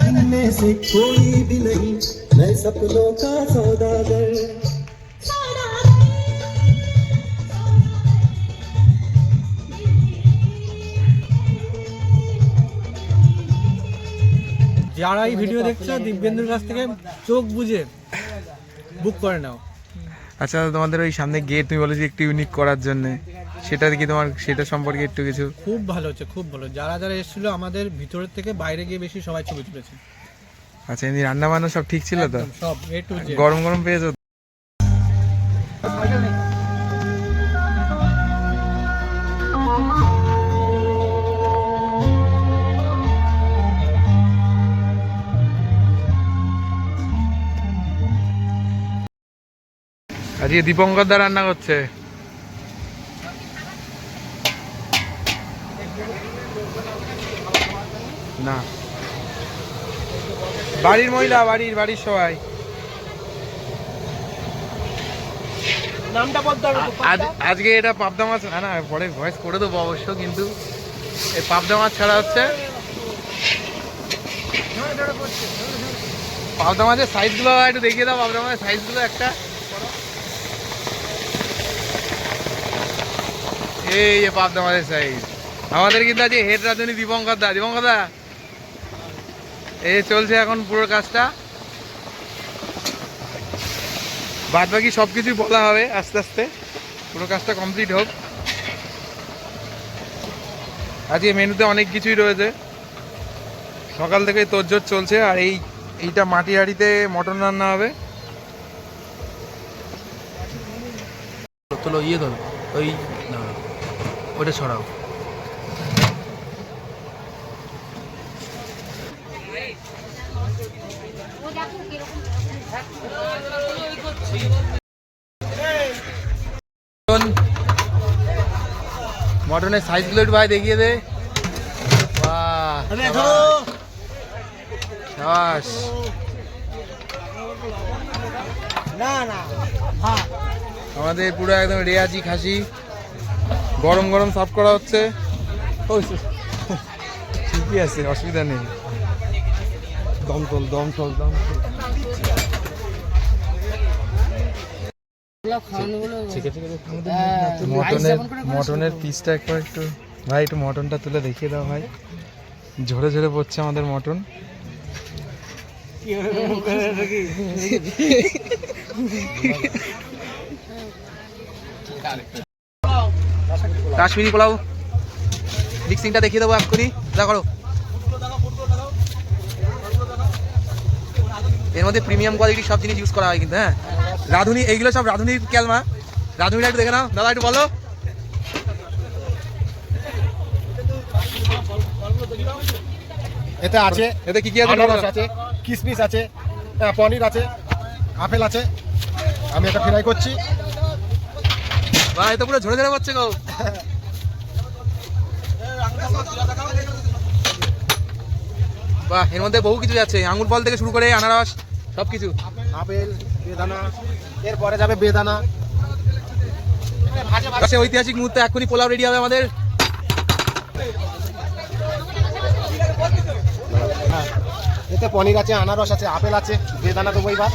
इनमें से कोई भी नहीं मैं सपनों का सौदागर যারা এই ভিডিও দেখছো দিব্যেন্দুর কাছ থেকে চোখ বুঝে বুক করে নাও। আচ্ছা তোমাদের ওই সামনে গেট তুমি বলেছি একটু ইউনিক করার জন্য, সেটা কি তোমার সেটা সম্পর্কে একটু কিছু? খুব ভালো হচ্ছে, খুব ভালো। যারা যারা এসেছিল আমাদের ভিতরের থেকে বাইরে গিয়ে বেশি সবাই ছবি তুলেছে। আচ্ছা এমনি রান্না বান্না সব ঠিক ছিল তো? সব এ টু জেড। গরম গরম পেয়েছো? আজকে দীপঙ্কর দা রান্না করছে। না বাড়ির মহিলা, বাড়ির সবাই। আজকে এটা পাবদা মাছ, না পরে ভয়েস করে দেবো অবশ্য, কিন্তু এই পাবদা মাছ ছাড়া হচ্ছে পাবদা মাছের সাইজগুলো একটু দেখিয়ে দাও। পাবদা মাছের সাইজগুলো একটা এই যে পাবদা মাছের সাইজ। আমাদের কিন্তু আজকে হেড রাঁধুনি দীপঙ্কর দা এই চলছে এখন পুরো কাজটা। বাদ বাকি সব কিছুই বলা হবে আস্তে আস্তে, পুরো কাজটা কমপ্লিট হোক। আজকে মেনুতে অনেক কিছুই রয়েছে, সকাল থেকে তোড়জোড় চলছে। আর এইটা মাটি হাঁড়িতে মটন রান্না হবে। তোলো ইয়ে ধরো, ওই না ওটা ছড়াও। মটনের সাইজগুলো একটু ভাই দেখিয়ে দে। বাস আমাদের পুরো একদম রেয়াজি খাসি গরম গরম সার্ভ করা হচ্ছে। ঠিকই আছে, অসুবিধা নেই। দমকল মটনের পিসটা একটু ভাই একটু মটনটা তুলে দেখিয়ে দাও ভাই। ঝরে ঝরে পড়ছে আমাদের মটন। কাশ্মীরি পোলাও মিক্সিংটা দেখিয়ে দেবো এক্ষুনি, যা করো। এর মধ্যে প্রিমিয়াম কোয়ালিটির সব জিনিস ইউজ করা হয় কিন্তু। হ্যাঁ রাঁধুনি, এইগুলো সব রাঁধুনির ক্যালমা। রাঁধুনিটা একটু দেখে নাও দাদা, একটু বলো। এতে আছে, এতে কি কি আছে? আনারস আছে, কিশমিশ আছে, পনির আছে, আপেল আছে। আমি এটা ফ্রাই করছি। ভাই তো পুরো ঝরে ঝরে পড়ছে গো। বাহ, এর মধ্যে বহু কিছু আছে, আঙুর ফল থেকে শুরু করে আনারস সবকিছু। আপেল, বেদানা, এরপরে যাবে বেদানা। ঐতিহাসিক মুহূর্তে এক্ষুনি পোলাও রেডি হবে আমাদের। এতে পনির আছে, আনারস আছে, আপেল আছে, বেদানা দেবো এবার।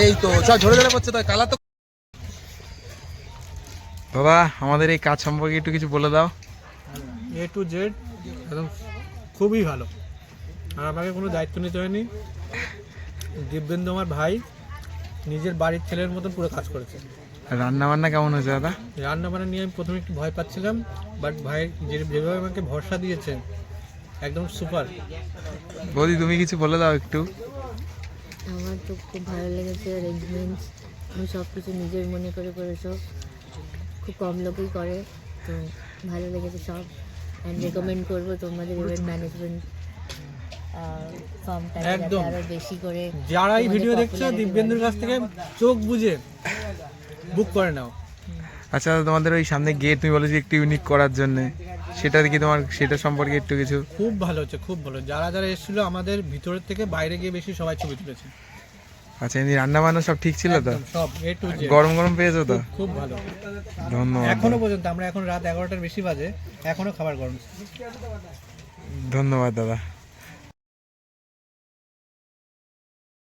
এই তো সব ঝরে ঝরে পড়ছে, তো কালার তো। বাবা আমাদের এই কাজ সম্পর্কে একটু কিছু বলে দাও। এ টু জেড একদম খুবই ভালো। আর আমাকে কোনো দায়িত্ব নিতে হয়নি। দিব্যেন্দু আমার ভাই নিজের বাড়ির ছেলের মতন পুরো কাজ করেছে। রান্না বান্না কেমন হয়েছে দাদা? রান্না বান্না নিয়ে আমি প্রথমে একটু ভয় পাচ্ছিলাম, বাট ভাই যেভাবে আমাকে ভরসা দিয়েছে একদম সুপার। বৌদি তুমি কিছু বলে দাও একটু। আমার তো খুব ভালো লেগেছে অ্যারেঞ্জমেন্টস। আমি সব কিছু নিজের মনে করে সব খুব কম লোকই করে, তো ভালো লেগেছে সব। অ্যান্ড রেকমেন্ড করবো তোমাদের ইভেন্ট ম্যানেজমেন্ট একদম আরো বেশি করে। যারা এই ভিডিও দেখছো দিব্যেন্দুর কাছ থেকে চোখ বুঝে বুক করে নাও। আচ্ছা তোমাদের ওই সামনে গেট তুমি বলেছি একটু ইউনিক করার জন্য, সেটা কি তোমার সেটা সম্পর্কে একটু কিছু? খুব ভালো হচ্ছে, খুব ভালো। যারা যারা এসেছিল আমাদের ভিতরের থেকে বাইরে গিয়ে বেশি সবাই ছবি তুলেছে। আচ্ছা, এমনি রান্না বান্না সব ঠিক ছিল তো? একদম সব A to Z গরম গরম পেয়েছো তো? খুব ভালো। ধন্যবাদ এখনো পর্যন্ত আমরা এখন রাত 11টার বেশি বাজে, এখনো খাবার গরম। ধন্যবাদ দাদা।